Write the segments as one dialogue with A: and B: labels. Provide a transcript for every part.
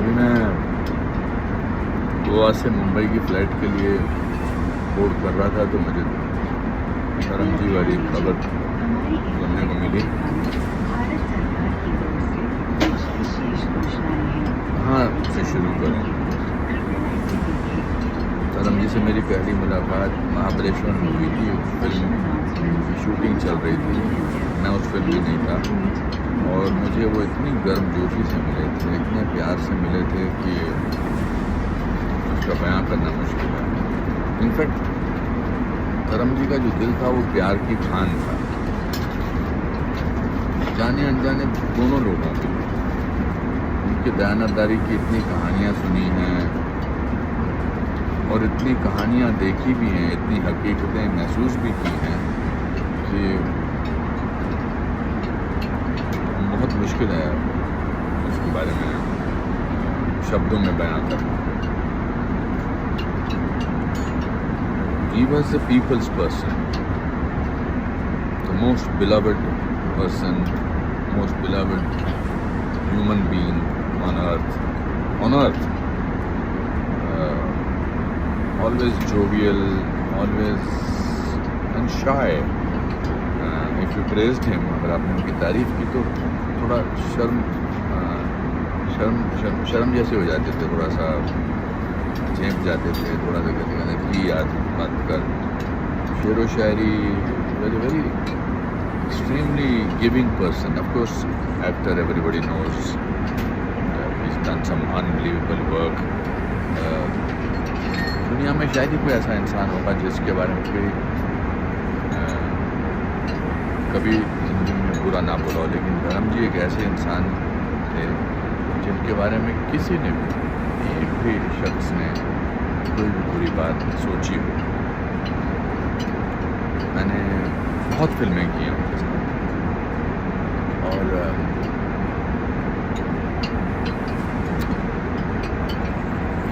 A: अभी मैं गोवा से मुंबई की फ़्लाइट के लिए बोर्ड कर रहा था तो मुझे धर्म जी वाली खबर सुनने को मिली। हाँ, से शुरू करें। धर्म जी से मेरी पहली मुलाकात महाबलेश्वर में हुई थी। फिल्म की शूटिंग चल रही थी, मैं उस फिल्म में नहीं था और मुझे वो इतनी गर्मजोशी से मिले थे, इतने प्यार से मिले थे कि उसका बयां करना मुश्किल है। इनफैक्ट धर्म जी का जो दिल था वो प्यार की खान था। जाने अनजाने दोनों लोगों के उनके दयानतदारी की इतनी कहानियाँ सुनी हैं और इतनी कहानियाँ देखी भी हैं, इतनी हकीकतें महसूस भी की हैं कि बहुत मुश्किल है इसके बारे में शब्दों में बयां करना। He was a people's person, the most beloved person, most beloved human being on earth. Always jovial, always and shy. If you praised him, अगर आपने उनकी तारीफ की तो थोड़ा शर्म जैसे हो जाते थे, थोड़ा सा झेंप जाते थे, थोड़ा सा कहते की याद मत कर। शेर व शायरी, very extremely giving person. Of course, actor everybody knows. He's done some unbelievable work. दुनिया में शायद ही कोई ऐसा इंसान होगा जिसके बारे में कोई कभी जिंदगी में बुरा ना बोला हो, लेकिन धर्म जी एक ऐसे इंसान थे जिनके बारे में किसी ने भी, एक भी शख्स ने कोई भी बुरी बात सोची हो। मैंने बहुत फिल्में की हैं उनके साथ और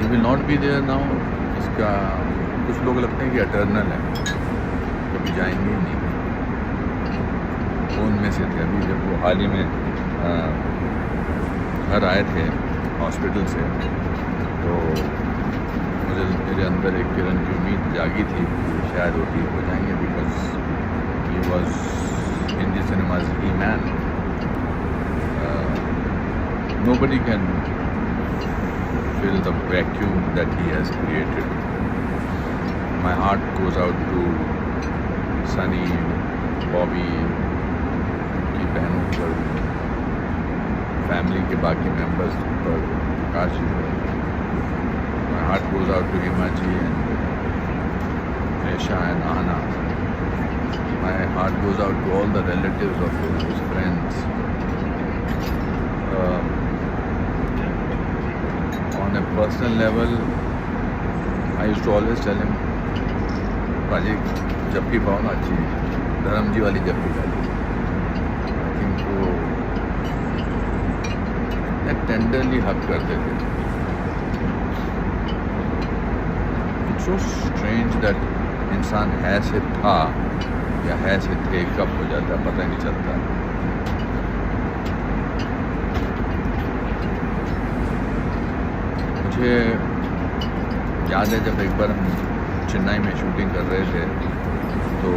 A: ही will not be there now. इसका कुछ लोग लगते हैं कि एटर्नल है, कभी जाएंगे ही नहीं। वो उनमें से थे। अभी जब वो हाल ही में घर आए थे हॉस्पिटल से तो मेरे अंदर एक किरण की उम्मीद जागी थी कि शायद वो ठीक हो जाएंगे, because he was Hindi cinemas की man. Nobody can fill the vacuum that he has created. My heart goes out to Sunny, Bobby, की बहनों पर, फैमिली के बाकी मेंबर्स पर, आकाश जी पर। My heart goes out to Himaji and Resha and Anna. My heart goes out to all the relatives of his friends. On a personal level, I used to always tell him, पाजी जप्पी पाओ ना अच्छी, धर्म जी वाली जप्पी पाओ। I think वो tenderly हक करते थे। It's so strange that इंसान है से था या है से थे कब हो जाता पता ही नहीं चलता। मुझे याद है जब एक बार हम चेन्नई में शूटिंग कर रहे थे तो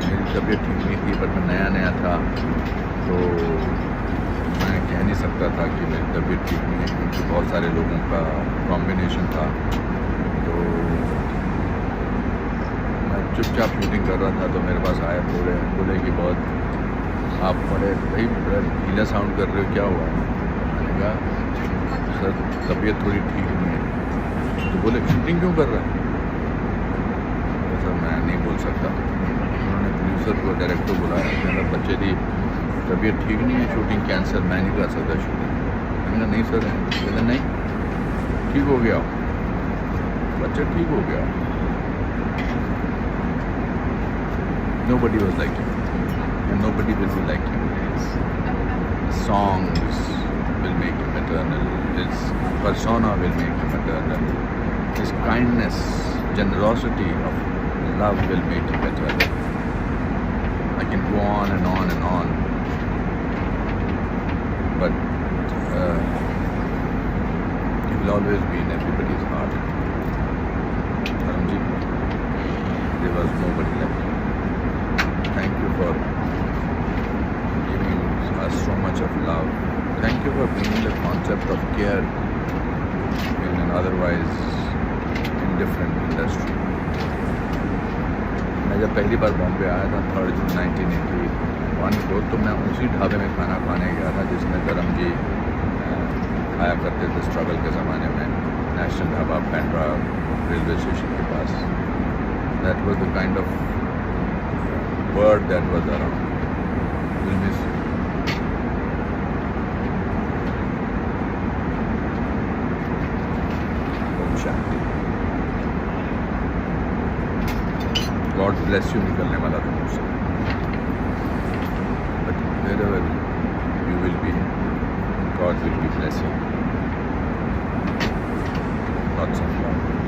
A: मेरी तबीयत ठीक नहीं थी, बट मैं नया था तो मैं कह नहीं सकता था कि मेरी तबीयत ठीक नहीं है, क्योंकि बहुत सारे लोगों का कॉम्बिनेशन था। तो मैं चुपचाप शूटिंग कर रहा था तो मेरे पास आए, बोले कि बहुत आप बड़ा ढीला साउंड कर रहे हो, क्या हुआ? मैंने कहा सर तबीयत थोड़ी ठीक नहीं है। तो बोले शूटिंग क्यों कर रहा है? तो सर मैं नहीं बोल सकता। उन्होंने प्रोड्यूसर को, डायरेक्टर को बुलाया, कहना बच्चे दी तबीयत ठीक नहीं है, शूटिंग कैंसिल, मैं नहीं कर सकता शूटिंग। मैंने कहा नहीं सर, कहते नहीं ठीक हो गया, बच्चा ठीक हो गया। Nobody was like him and nobody will be like him. His songs will make him eternal. His persona will make him eternal. His kindness, generosity of love will make him eternal. I can go on and on and on. But He'll always be in everybody's heart. Dharamji, there was nobody like you. Thank you for giving us so much of love. Thank you for bringing the concept of care in an otherwise indifferent industry. मैं जब पहली बार बॉम्बे आया था 3 जून 1981 को, तो मैं उसी ढाबे में खाना खाने गया था जिसमें धर्म जी खाया करते थे स्ट्रगल के ज़माने में, नेशनल ढाबा पेंड्रा रेलवे स्टेशन के पास. That was the kind of word that was around. Will miss you. Om Shanti. God bless you निकलने वाला था मुझसे. But wherever you will be, God will be blessing. Lots of love.